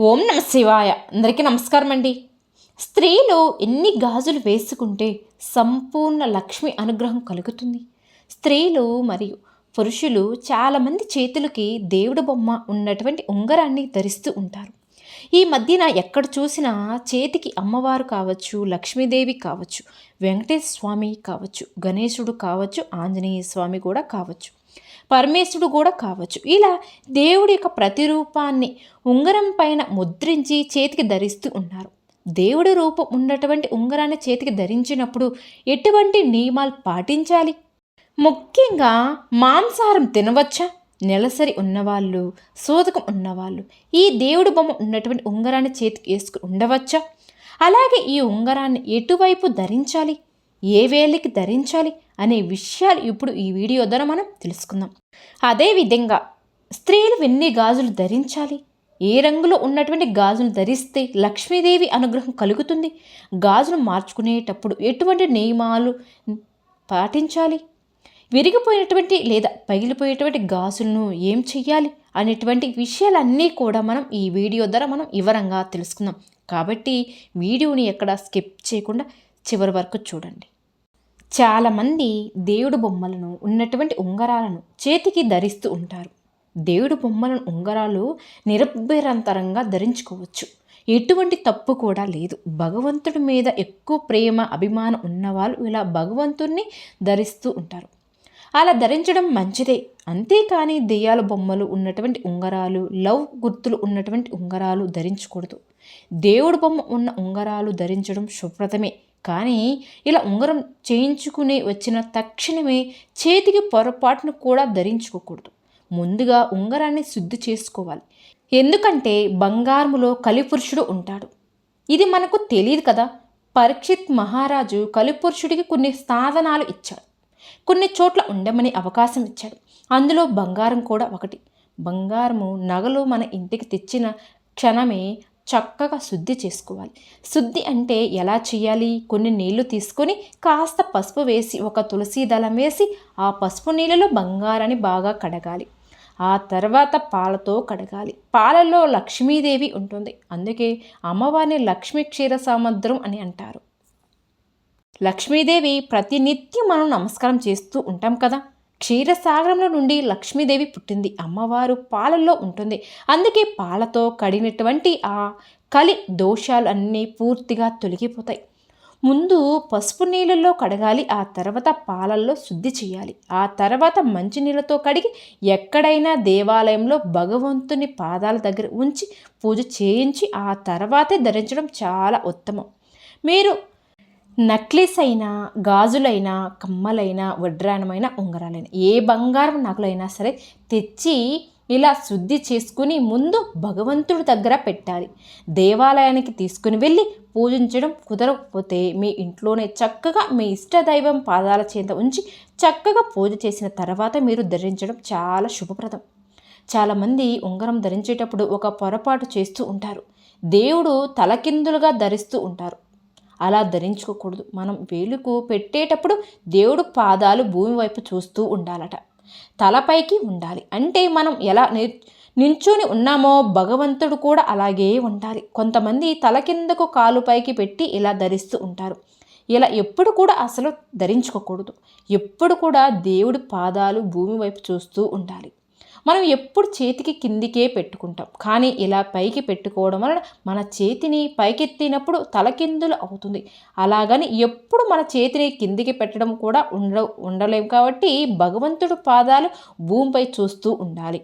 ఓం నమ శివాయ. అందరికీ నమస్కారం అండి. స్త్రీలు ఎన్ని గాజులు వేసుకుంటే సంపూర్ణ లక్ష్మి అనుగ్రహం కలుగుతుంది? స్త్రీలు మరియు పురుషులు చాలామంది చేతులకి దేవుడి బొమ్మ ఉన్నటువంటి ఉంగరాన్ని ధరిస్తూ ఉంటారు. ఈ మధ్యన ఎక్కడ చూసినా చేతికి అమ్మవారు కావచ్చు, లక్ష్మీదేవి కావచ్చు, వెంకటేశ్వర స్వామి కావచ్చు, గణేశుడు కావచ్చు, ఆంజనేయ స్వామి కూడా కావచ్చు, పరమేశ్వరుడు కూడా కావచ్చు. ఇలా దేవుడి యొక్క ప్రతిరూపాన్ని ఉంగరం పైన ముద్రించి చేతికి ధరిస్తూ ఉన్నారు. దేవుడి రూపం ఉన్నటువంటి ఉంగరాన్ని చేతికి ధరించినప్పుడు ఎటువంటి నియమాలు పాటించాలి? ముఖ్యంగా మాంసాహారం తినవచ్చా? నెలసరి ఉన్నవాళ్ళు, సోదకం ఉన్నవాళ్ళు ఈ దేవుడి బొమ్మ ఉన్నటువంటి ఉంగరాన్ని చేతికి వేసుకుని ఉండవచ్చా? అలాగే ఈ ఉంగరాన్ని ఎటువైపు ధరించాలి, ఏ వేలికి ధరించాలి అనే విషయాలు ఇప్పుడు ఈ వీడియో ద్వారా మనం తెలుసుకుందాం. అదేవిధంగా స్త్రీలు ఎన్ని గాజులు ధరించాలి, ఏ రంగులో ఉన్నటువంటి గాజులు ధరిస్తే లక్ష్మీదేవి అనుగ్రహం కలుగుతుంది, గాజులు మార్చుకునేటప్పుడు ఎటువంటి నియమాలు పాటించాలి, విరిగిపోయినటువంటి లేదా పగిలిపోయేటువంటి గాజులను ఏం చెయ్యాలి అనేటువంటి విషయాలన్నీ కూడా మనం ఈ వీడియో ద్వారా మనం వివరంగా తెలుసుకుందాం. కాబట్టి వీడియోని ఎక్కడ స్కిప్ చేయకుండా చివరి వరకు చూడండి. చాలామంది దేవుడు బొమ్మలను ఉన్నటువంటి ఉంగరాలను చేతికి ధరిస్తూ ఉంటారు. దేవుడు బొమ్మలను ఉంగరాలు నిరభ్యంతరంగా ధరించుకోవచ్చు. ఎటువంటి తప్పు కూడా లేదు. భగవంతుడి మీద ఎక్కువ ప్రేమ అభిమానం ఉన్నవాళ్ళు ఇలా భగవంతుణ్ణి ధరిస్తూ ఉంటారు. అలా ధరించడం మంచిదే. అంతేకాని దెయ్యాల బొమ్మలు ఉన్నటువంటి ఉంగరాలు, లవ్ గుర్తులు ఉన్నటువంటి ఉంగరాలు ధరించకూడదు. దేవుడు బొమ్మ ఉన్న ఉంగరాలు ధరించడం శుభ్రతమే. కానీ ఇలా ఉంగరం చేయించుకుని వచ్చిన తక్షణమే చేతికి పొరపాటును కూడా ధరించుకోకూడదు. ముందుగా ఉంగరాన్ని శుద్ధి చేసుకోవాలి. ఎందుకంటే బంగారములో కలిపురుషుడు ఉంటాడు. ఇది మనకు తెలియదు కదా. పరీక్షిత్ మహారాజు కలిపురుషుడికి కొన్ని సాధనాలు ఇచ్చాడు. కొన్ని చోట్ల ఉండమని అవకాశం ఇచ్చాడు. అందులో బంగారం కూడా ఒకటి. బంగారము నగలు మన ఇంటికి తెచ్చిన క్షణమే చక్కగా శుద్ధి చేసుకోవాలి. శుద్ధి అంటే ఎలా చేయాలి? కొన్ని నీళ్లు తీసుకొని కాస్త పసుపు వేసి ఒక తులసి దళం వేసి ఆ పసుపు నీళ్ళలో బంగారాన్ని బాగా కడగాలి. ఆ తర్వాత పాలతో కడగాలి. పాలలో లక్ష్మీదేవి ఉంటుంది. అందుకే అమ్మవారిని లక్ష్మీ క్షీర సముద్రం అని అంటారు. లక్ష్మీదేవి ప్రతినిత్యం మనం నమస్కారం చేస్తూ ఉంటాం కదా. క్షీరసాగరంలో నుండి లక్ష్మీదేవి పుట్టింది. అమ్మవారు పాలల్లో ఉంటుంది. అందుకే పాలతో కడిగినటువంటి ఆ కలి దోషాలు అన్నీ పూర్తిగా తొలగిపోతాయి. ముందు పసుపు నీళ్ళల్లో కడగాలి. ఆ తర్వాత పాలల్లో శుద్ధి చేయాలి. ఆ తర్వాత మంచినీళ్ళతో కడిగి ఎక్కడైనా దేవాలయంలో భగవంతుని పాదాల దగ్గర ఉంచి పూజ చేయించి ఆ తర్వాతే ధరించడం చాలా ఉత్తమం. మీరు నక్లెస్ అయినా, గాజులైనా, కమ్మలైనా, వడ్రానమైన, ఉంగరాలైనా, ఏ బంగారం నగలైనా సరే తెచ్చి ఇలా శుద్ధి చేసుకుని ముందు భగవంతుడి దగ్గర పెట్టాలి. దేవాలయానికి తీసుకుని వెళ్ళి పూజించడం కుదరకపోతే మీ ఇంట్లోనే చక్కగా మీ ఇష్టదైవం పాదాల చెంత ఉంచి చక్కగా పూజ చేసిన తర్వాత మీరు ధరించడం చాలా శుభప్రదం. చాలామంది ఉంగరం ధరించేటప్పుడు ఒక పొరపాటు చేస్తూ ఉంటారు. దేవుడు తలకిందులుగా ధరిస్తూ ఉంటారు. అలా ధరించుకోకూడదు. మనం వేలుకు పెట్టేటప్పుడు దేవుడు పాదాలు భూమి వైపు చూస్తూ ఉండాలట. తలపైకి ఉండాలి. అంటే మనం ఎలా నించుని ఉన్నామో భగవంతుడు కూడా అలాగే ఉండాలి. కొంతమంది తల కిందకు కాలు పైకి పెట్టి ఇలా ధరిస్తూ ఉంటారు. ఇలా ఎప్పుడు కూడా అసలు ధరించుకోకూడదు. ఎప్పుడు కూడా దేవుడి పాదాలు భూమి వైపు చూస్తూ ఉండాలి. మనం ఎప్పుడు చేతికి కిందికే పెట్టుకుంటాం. కానీ ఇలా పైకి పెట్టుకోవడం వలన మన చేతిని పైకెత్తినప్పుడు తలకిందులు అవుతుంది. అలాగని ఎప్పుడు మన చేతిని కిందికి పెట్టడం కూడా ఉండలేము. కాబట్టి భగవంతుడు పాదాలు భూమిపై చూస్తూ ఉండాలి.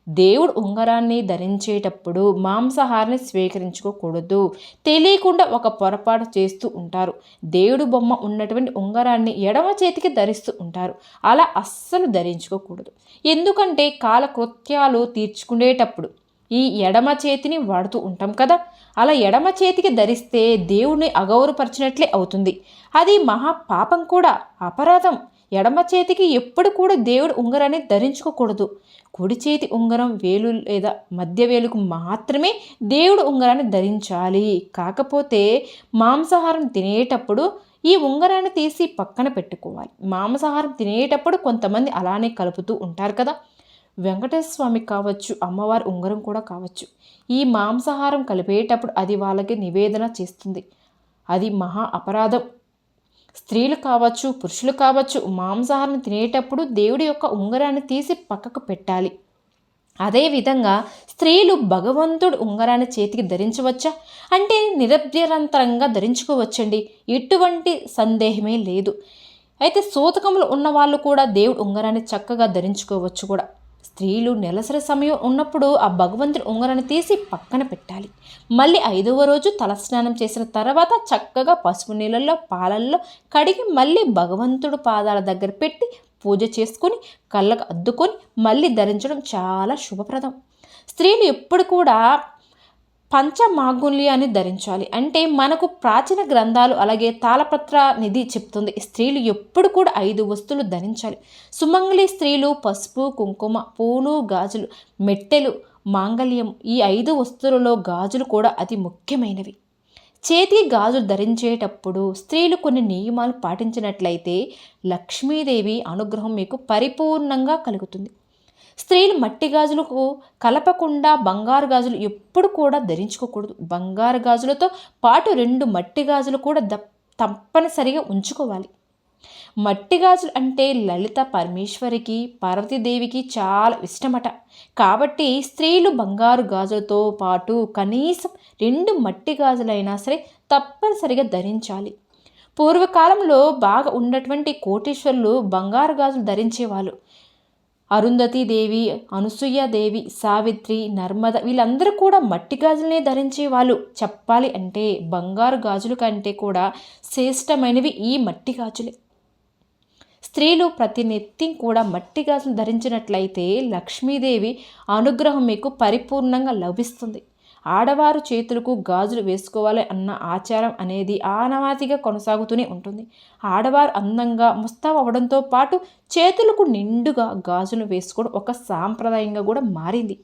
దేవుడు ఉంగరాన్ని ధరించేటప్పుడు మాంసాహారాన్ని స్వీకరించుకోకూడదు. తెలియకుండా ఒక పొరపాటు చేస్తూ ఉంటారు. దేవుడు బొమ్మ ఉన్నటువంటి ఉంగరాన్ని ఎడమ చేతికి ధరిస్తూ ఉంటారు. అలా అస్సలు ధరించుకోకూడదు. ఎందుకంటే కాలకృత్యాలు తీర్చుకునేటప్పుడు ఈ ఎడమ చేతిని వాడుతూ ఉంటాం కదా. అలా ఎడమ చేతికి ధరిస్తే దేవుణ్ణి అగౌరవపరిచినట్లే అవుతుంది. అది మహా పాపం కూడా, అపరాధం. ఎడమ చేతికి ఎప్పుడు కూడా దేవుడు ఉంగరాన్ని ధరించుకోకూడదు. కుడి చేతి ఉంగరం వేలు లేదా మధ్య వేలుకు మాత్రమే దేవుడు ఉంగరాన్ని ధరించాలి. కాకపోతే మాంసాహారం తినేటప్పుడు ఈ ఉంగరాన్ని తీసి పక్కన పెట్టుకోవాలి. మాంసాహారం తినేటప్పుడు కొంతమంది అలానే కలుపుతూ ఉంటారు కదా. వెంకటేశ్వర స్వామి కావచ్చు, అమ్మవారి ఉంగరం కూడా కావచ్చు. ఈ మాంసాహారం కలిపేటప్పుడు అది వాళ్ళకి నివేదన చేస్తుంది. అది మహా అపరాధం. స్త్రీలు కావచ్చు, పురుషులు కావచ్చు, మాంసాహారం తినేటప్పుడు దేవుడి యొక్క ఉంగరాన్ని తీసి పక్కకు పెట్టాలి. అదేవిధంగా స్త్రీలు భగవంతుడు ఉంగరాన్ని చేతికి ధరించవచ్చా అంటే నిరభ్యంతరంగా ధరించుకోవచ్చండి, ఎటువంటి సందేహమే లేదు. అయితే సూతకములు ఉన్న వాళ్ళు కూడా దేవుడు ఉంగరాన్ని చక్కగా ధరించుకోవచ్చు కూడా. స్త్రీలు నెలసరి సమయం ఉన్నప్పుడు ఆ భగవంతుడి ఉంగరాన్ని తీసి పక్కన పెట్టాలి. మళ్ళీ 5వ రోజు తలస్నానం చేసిన తర్వాత చక్కగా పసుపు నీళ్ళల్లో పాలల్లో కడిగి మళ్ళీ భగవంతుడు పాదాల దగ్గర పెట్టి పూజ చేసుకొని కళ్ళకు అద్దుకొని మళ్ళీ ధరించడం చాలా శుభప్రదం. స్త్రీలు ఎప్పుడు కూడా పంచమాంగల్యాన్ని ధరించాలి. అంటే మనకు ప్రాచీన గ్రంథాలు అలాగే తాళపత్ర నిధి చెప్తుంది, స్త్రీలు ఎప్పుడు కూడా 5 వస్తువులు ధరించాలి. సుమంగళి స్త్రీలు పసుపు, కుంకుమ, పూలు, గాజులు, మెట్టెలు, మాంగళ్యం, ఈ 5 వస్తువులలో గాజులు కూడా అతి ముఖ్యమైనవి. చేతికి గాజులు ధరించేటప్పుడు స్త్రీలు కొన్ని నియమాలు పాటించినట్లయితే లక్ష్మీదేవి అనుగ్రహం మీకు పరిపూర్ణంగా కలుగుతుంది. స్త్రీలు మట్టి గాజులకు కలపకుండా బంగారు గాజులు ఎప్పుడు కూడా ధరించుకోకూడదు. బంగారు గాజులతో పాటు 2 మట్టి గాజులు కూడా తప్పనిసరిగా ఉంచుకోవాలి. మట్టి గాజులు అంటే లలిత పరమేశ్వరికి, పార్వతీదేవికి చాలా ఇష్టమట. కాబట్టి స్త్రీలు బంగారు గాజులతో పాటు కనీసం 2 మట్టి గాజులైనా సరే తప్పనిసరిగా ధరించాలి. పూర్వకాలంలో బాగా ఉన్నటువంటి కోటీశ్వరులు బంగారు గాజులు ధరించేవాళ్ళు. అరుంధతీదేవి, అనసూయాదేవి, సావిత్రి, నర్మద వీళ్ళందరూ కూడా మట్టి గాజులనే ధరించేవాళ్ళు. చెప్పాలి అంటే బంగారు గాజుల కంటే కూడా శ్రేష్టమైనవి ఈ మట్టి గాజులే. స్త్రీలు ప్రతి నెత్తి కూడా మట్టి గాజులు ధరించినట్లయితే లక్ష్మీదేవి అనుగ్రహం మీకు పరిపూర్ణంగా లభిస్తుంది. ఆడవారు చేతులకు గాజులు వేసుకోవాలి అన్న ఆచారం అనేది ఆనవాతిగా కొనసాగుతూనే ఉంటుంది. ఆడవారు అందంగా ముస్తాబు అవ్వడంతో పాటు చేతులకు నిండుగా గాజులు వేసుకోవడం ఒక సాంప్రదాయంగా కూడా మారింది.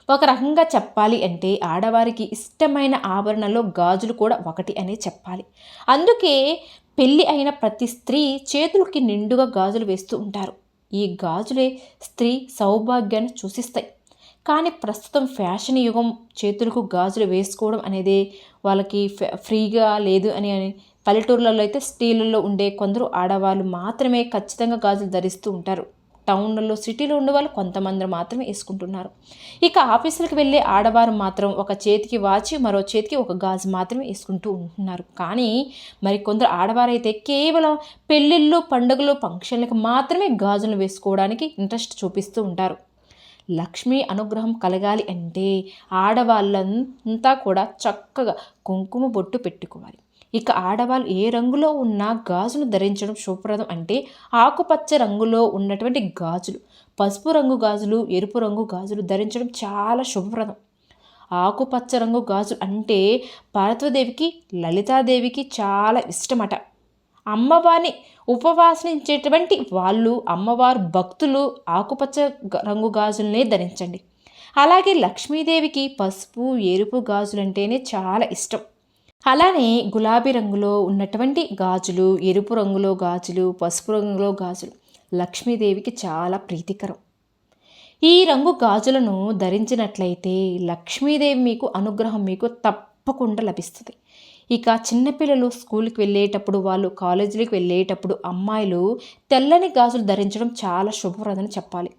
ఒక రకంగా చెప్పాలి అంటే ఆడవారికి ఇష్టమైన ఆభరణలో గాజులు కూడా ఒకటి అనే చెప్పాలి. అందుకే పెళ్ళి అయిన ప్రతి స్త్రీ చేతులకి నిండుగా గాజులు వేస్తూ ఉంటారు. ఈ గాజులే స్త్రీ సౌభాగ్యాన్ని సూచిస్తాయి. కానీ ప్రస్తుతం ఫ్యాషన్ యుగం చేతులకు గాజులు వేసుకోవడం అనేది వాళ్ళకి ఫ్రీగా లేదు అని పల్లెటూర్లలో అయితే స్టీళ్ళల్లో ఉండే కొందరు ఆడవాళ్ళు మాత్రమే ఖచ్చితంగా గాజులు ధరిస్తూ ఉంటారు. టౌన్లలో సిటీలో ఉండే వాళ్ళు కొంతమంది మాత్రమే వేసుకుంటున్నారు. ఇక ఆఫీసులకు వెళ్ళే ఆడవారు మాత్రం ఒక చేతికి వాచి మరో చేతికి ఒక గాజు మాత్రమే వేసుకుంటూ ఉంటున్నారు. కానీ మరి కొందరు ఆడవారైతే కేవలం పెళ్ళిళ్ళు, పండుగలు, ఫంక్షన్లకు మాత్రమే గాజులు వేసుకోవడానికి ఇంట్రెస్ట్ చూపిస్తూ ఉంటారు. లక్ష్మీ అనుగ్రహం కలగాలి అంటే ఆడవాళ్ళంతా కూడా చక్కగా కుంకుమ బొట్టు పెట్టుకోవాలి. ఇక ఆడవాళ్ళు ఏ రంగులో ఉన్న గాజులు ధరించడం శుభప్రదం అంటే ఆకుపచ్చ రంగులో ఉన్నటువంటి గాజులు, పసుపు రంగు గాజులు, ఎరుపు రంగు గాజులు ధరించడం చాలా శుభప్రదం. ఆకుపచ్చ రంగు గాజులు అంటే పార్వతీదేవికి, లలితాదేవికి చాలా ఇష్టమట. అమ్మవారిని ఉపవాసించేటువంటి వాళ్ళు, అమ్మవారు భక్తులు ఆకుపచ్చ రంగు గాజులనే ధరించండి. అలాగే లక్ష్మీదేవికి పసుపు, ఎరుపు గాజులంటేనే చాలా ఇష్టం. అలానే గులాబీ రంగులో ఉన్నటువంటి గాజులు, ఎరుపు రంగులో గాజులు, పసుపు రంగులో గాజులు లక్ష్మీదేవికి చాలా ప్రీతికరం. ఈ రంగు గాజులను ధరించినట్లయితే లక్ష్మీదేవి మీకు అనుగ్రహం మీకు తప్పకుండా లభిస్తుంది. ఇక చిన్నపిల్లలు స్కూల్కి వెళ్ళేటప్పుడు, వాళ్ళు కాలేజీలకు వెళ్ళేటప్పుడు అమ్మాయిలు తెల్లని గాజులు ధరించడం చాలా శుభప్రదని చెప్పాలి.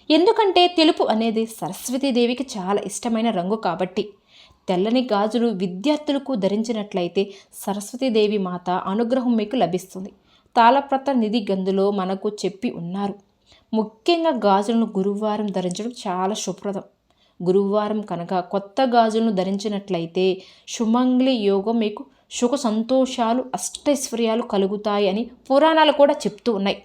ఎందుకంటే తెలుపు అనేది సరస్వతీదేవికి చాలా ఇష్టమైన రంగు కాబట్టి. తెల్లని గాజులు విద్యార్థులకు ధరించినట్లయితే సరస్వతీదేవి మాత అనుగ్రహం మీకు లభిస్తుంది. తాళపత్ర నిధి గందులో మనకు చెప్పి ఉన్నారు. ముఖ్యంగా గాజులను గురువారం ధరించడం చాలా శుభప్రదం. గురువారం కనుక కొత్త గాజులను ధరించినట్లయితే సుమంగళి యోగం మీకు సుఖ సంతోషాలు, అష్టైశ్వర్యాలు కలుగుతాయి అని పురాణాలు కూడా చెప్తూ ఉన్నాయి.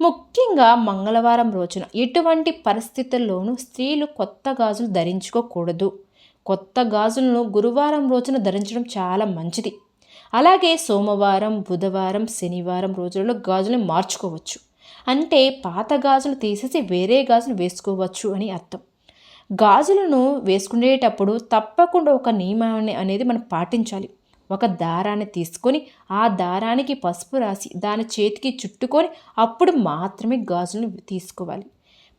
ముఖ్యంగా మంగళవారం రోజున ఎటువంటి పరిస్థితుల్లోనూ స్త్రీలు కొత్త గాజులు ధరించుకోకూడదు. కొత్త గాజులను గురువారం రోజున ధరించడం చాలా మంచిది. అలాగే సోమవారం, బుధవారం, శనివారం రోజులలో గాజులను మార్చుకోవచ్చు. అంటే పాత గాజులు తీసేసి వేరే గాజులు వేసుకోవచ్చు అని అర్థం. గాజులను వేసుకునేటప్పుడు తప్పకుండా ఒక నియమాన్ని అనేది మనం పాటించాలి. ఒక దారాన్ని తీసుకొని ఆ దారానికి పసుపు రాసి దాని చేతికి చుట్టుకొని అప్పుడు మాత్రమే గాజులను తీసుకోవాలి.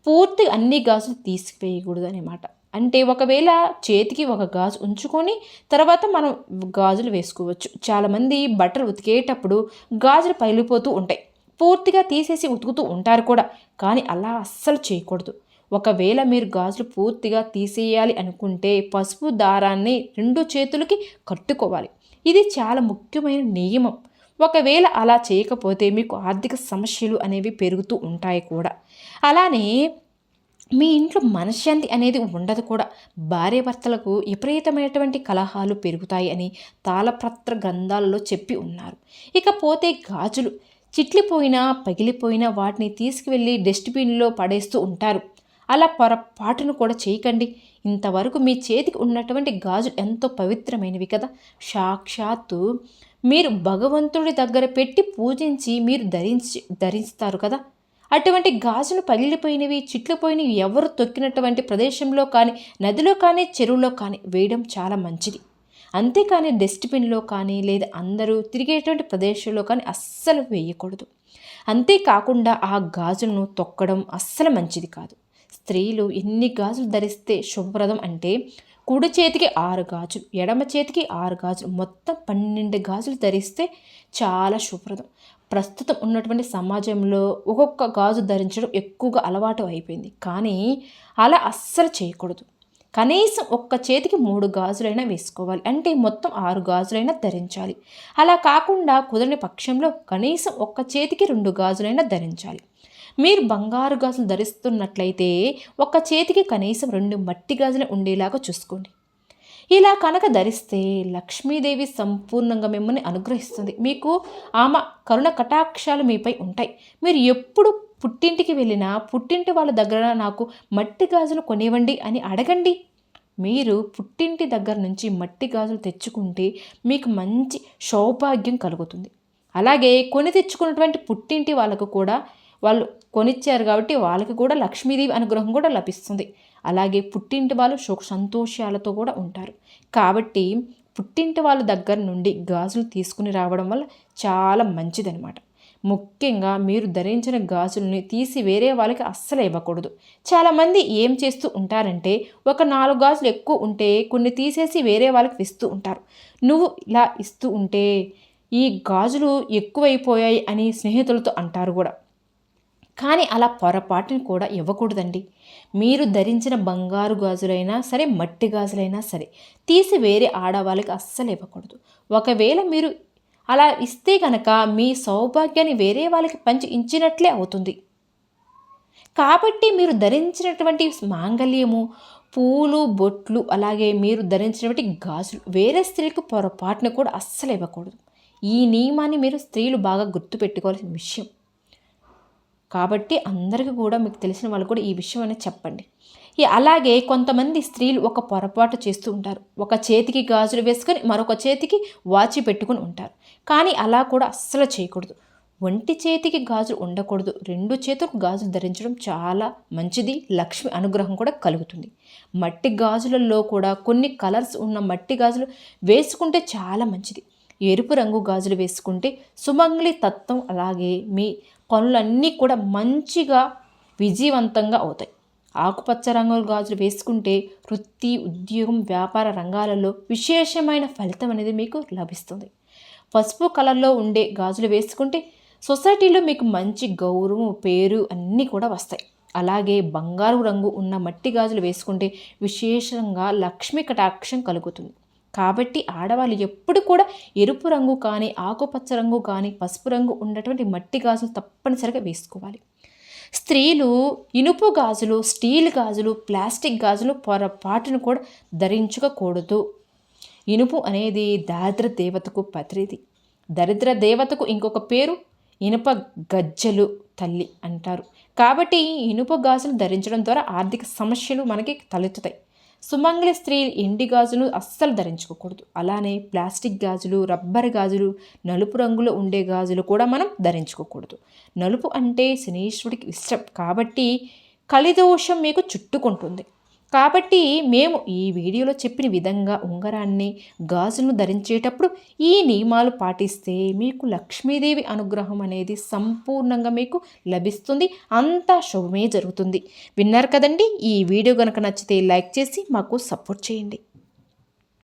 పూర్తిగా అన్ని గాజులు తీసివేయకూడదు అనమాట. అంటే ఒకవేళ చేతికి ఒక గాజు ఉంచుకొని తర్వాత మనం గాజులు వేసుకోవచ్చు. చాలామంది బట్టలు ఉతికేటప్పుడు గాజులు పగిలిపోతూ ఉంటాయి. పూర్తిగా తీసేసి ఉతుకుతూ ఉంటారు కూడా. కానీ అలా అస్సలు చేయకూడదు. ఒకవేళ మీరు గాజులు పూర్తిగా తీసేయాలి అనుకుంటే పసుపు దారాన్ని 2 చేతులకి కట్టుకోవాలి. ఇది చాలా ముఖ్యమైన నియమం. ఒకవేళ అలా చేయకపోతే మీకు ఆర్థిక సమస్యలు అనేవి పెరుగుతూ ఉంటాయి కూడా. అలానే మీ ఇంట్లో మనశ్శాంతి అనేది ఉండదు కూడా. భార్యాభర్తలకు విపరీతమైనటువంటి కలహాలు పెరుగుతాయి అని తాళపత్ర గ్రంథాలలో చెప్పి ఉన్నారు. ఇకపోతే గాజులు చిట్లిపోయినా పగిలిపోయినా వాటిని తీసుకువెళ్ళి డస్ట్బిన్లో పడేస్తూ ఉంటారు. అలా పొరపాటును కూడా చేయకండి. ఇంతవరకు మీ చేతికి ఉన్నటువంటి గాజులు ఎంతో పవిత్రమైనవి కదా. సాక్షాత్తు మీరు భగవంతుడి దగ్గర పెట్టి పూజించి మీరు ధరిస్తారు కదా. అటువంటి గాజులు పగిలిపోయినవి చిట్లిపోయినవి ఎవరు తొక్కినటువంటి ప్రదేశంలో కానీ నదిలో కానీ చెరువులో కానీ వేయడం చాలా మంచిది. అంతేకాని డస్ట్బిన్లో కానీ లేదా అందరూ తిరిగేటువంటి ప్రదేశంలో కానీ అస్సలు వేయకూడదు. అంతేకాకుండా ఆ గాజులను తొక్కడం అస్సలు మంచిది కాదు. స్త్రీలు ఎన్ని గాజులు ధరిస్తే శుభప్రదం అంటే కుడి చేతికి 6 గాజులు, ఎడమ చేతికి 6 గాజులు, మొత్తం 12 గాజులు ధరిస్తే చాలా శుభప్రదం. ప్రస్తుతం ఉన్నటువంటి సమాజంలో ఒక్కొక్క గాజు ధరించడం ఎక్కువగా అలవాటు అయిపోయింది. కానీ అలా అస్సలు చేయకూడదు. కనీసం ఒక్క చేతికి 3 గాజులైనా వేసుకోవాలి. అంటే మొత్తం 6 గాజులైనా ధరించాలి. అలా కాకుండా కుదరని పక్షంలో కనీసం ఒక్క చేతికి 2 గాజులైనా ధరించాలి. మీరు బంగారు గాజులు ధరిస్తున్నట్లయితే ఒక్క చేతికి కనీసం 2 మట్టి గాజులు ఉండేలాగా చూసుకోండి. ఇలా కనుక ధరిస్తే లక్ష్మీదేవి సంపూర్ణంగా మిమ్మల్ని అనుగ్రహిస్తుంది. మీకు ఆమె కరుణ కటాక్షాలు మీపై ఉంటాయి. మీరు ఎప్పుడు పుట్టింటికి వెళ్ళినా పుట్టింటి వాళ్ళ దగ్గర నాకు మట్టి గాజులు కొనివ్వండి అని అడగండి. మీరు పుట్టింటి దగ్గర నుంచి మట్టి గాజులు తెచ్చుకుంటే మీకు మంచి సౌభాగ్యం కలుగుతుంది. అలాగే కొని తెచ్చుకున్నటువంటి పుట్టింటి వాళ్ళకు కూడా వాళ్ళు కొనిచ్చారు కాబట్టి వాళ్ళకి కూడా లక్ష్మీదేవి అనుగ్రహం కూడా లభిస్తుంది. అలాగే పుట్టింటి వాళ్ళు సుఖ సంతోషాలతో కూడా ఉంటారు. కాబట్టి పుట్టింటి వాళ్ళ దగ్గర నుండి గాజులు తీసుకుని రావడం వల్ల చాలా మంచిదనమాట. ముఖ్యంగా మీరు ధరించిన గాజుల్ని తీసి వేరే వాళ్ళకి అస్సలు ఇవ్వకూడదు. చాలామంది ఏం చేస్తూ ఉంటారంటే ఒక 4 గాజులు ఎక్కువ ఉంటే కొన్ని తీసేసి వేరే వాళ్ళకి ఇస్తూ ఉంటారు. నువ్వు ఇలా ఇస్తూ ఉంటే ఈ గాజులు ఎక్కువైపోయాయి అని స్నేహితులతో అంటారు కూడా. కానీ అలా పొరపాటుని కూడా ఇవ్వకూడదండి. మీరు ధరించిన బంగారు గాజులైనా సరే మట్టి గాజులైనా సరే తీసి వేరే ఆడవాళ్ళకి అస్సలు ఇవ్వకూడదు. ఒకవేళ మీరు అలా ఇస్తే కనుక మీ సౌభాగ్యాన్ని వేరే వాళ్ళకి పంచి ఇచ్చినట్లే అవుతుంది. కాబట్టి మీరు ధరించినటువంటి మాంగళ్యము, పూలు, బొట్లు, అలాగే మీరు ధరించినటువంటి గాజులు వేరే స్త్రీలకు పొరపాటును కూడా అస్సలు ఇవ్వకూడదు. ఈ నియమాన్ని మీరు స్త్రీలు బాగా గుర్తుపెట్టుకోవాల్సిన విషయం. కాబట్టి అందరికీ కూడా మీకు తెలిసిన వాళ్ళు కూడా ఈ విషయం అనేది చెప్పండి. అలాగే కొంతమంది స్త్రీలు ఒక పొరపాటు చేస్తూ ఉంటారు. ఒక చేతికి గాజులు వేసుకొని మరొక చేతికి వాచి పెట్టుకుని ఉంటారు. కానీ అలా కూడా అస్సలు చేయకూడదు. ఒంటి చేతికి గాజులు ఉండకూడదు. 2 చేతులకు గాజులు ధరించడం చాలా మంచిది. లక్ష్మి అనుగ్రహం కూడా కలుగుతుంది. మట్టి గాజులలో కూడా కొన్ని కలర్స్ ఉన్న మట్టి గాజులు వేసుకుంటే చాలా మంచిది. ఎరుపు రంగు గాజులు వేసుకుంటే సుమంగళి తత్వం, అలాగే మీ పనులన్నీ కూడా మంచిగా విజయవంతంగా అవుతాయి. ఆకుపచ్చ రంగుల గాజులు వేసుకుంటే వృత్తి, ఉద్యోగం, వ్యాపార రంగాలలో విశేషమైన ఫలితం అనేది మీకు లభిస్తుంది. పసుపు కలర్లో ఉండే గాజులు వేసుకుంటే సొసైటీలో మీకు మంచి గౌరవం, పేరు అన్నీ కూడా వస్తాయి. అలాగే బంగారు రంగు ఉన్న మట్టి గాజులు వేసుకుంటే విశేషంగా లక్ష్మీ కటాక్షం కలుగుతుంది. కాబట్టి ఆడవాళ్ళు ఎప్పుడు కూడా ఎరుపు రంగు కానీ, ఆకుపచ్చ రంగు కానీ, పసుపు రంగు ఉన్నటువంటి మట్టి గాజులు తప్పనిసరిగా వేసుకోవాలి. స్త్రీలు ఇనుపు గాజులు, స్టీల్ గాజులు, ప్లాస్టిక్ గాజులు పొరపాటును కూడా ధరించకూడదు. ఇనుపు అనేది దారిద్ర దేవతకు ప్రతినిధి. దరిద్ర దేవతకు ఇంకొక పేరు ఇనుప గజ్జలు తల్లి అంటారు. కాబట్టి ఇనుప గాజులు ధరించడం ద్వారా ఆర్థిక సమస్యలు మనకి తలెత్తుతాయి. సుమంగళి స్త్రీ ఎండి గాజులు అస్సలు ధరించుకోకూడదు. అలానే ప్లాస్టిక్ గాజులు, రబ్బర్ గాజులు, నలుపు రంగులో ఉండే గాజులు కూడా మనం ధరించుకోకూడదు. నలుపు అంటే శనీశ్వరుడికి ఇష్టం కాబట్టి కలిదోషం మీకు చుట్టుకుంటుంది. కాబట్టి మేము ఈ వీడియోలో చెప్పిన విధంగా ఉంగరాన్ని గాజును ధరించేటప్పుడు ఈ నియమాలు పాటిస్తే మీకు లక్ష్మీదేవి అనుగ్రహం అనేది సంపూర్ణంగా మీకు లభిస్తుంది. అంతా శుభమే జరుగుతుంది. విన్నారు కదండి. ఈ వీడియో కనుక నచ్చితే లైక్ చేసి మాకు సపోర్ట్ చేయండి.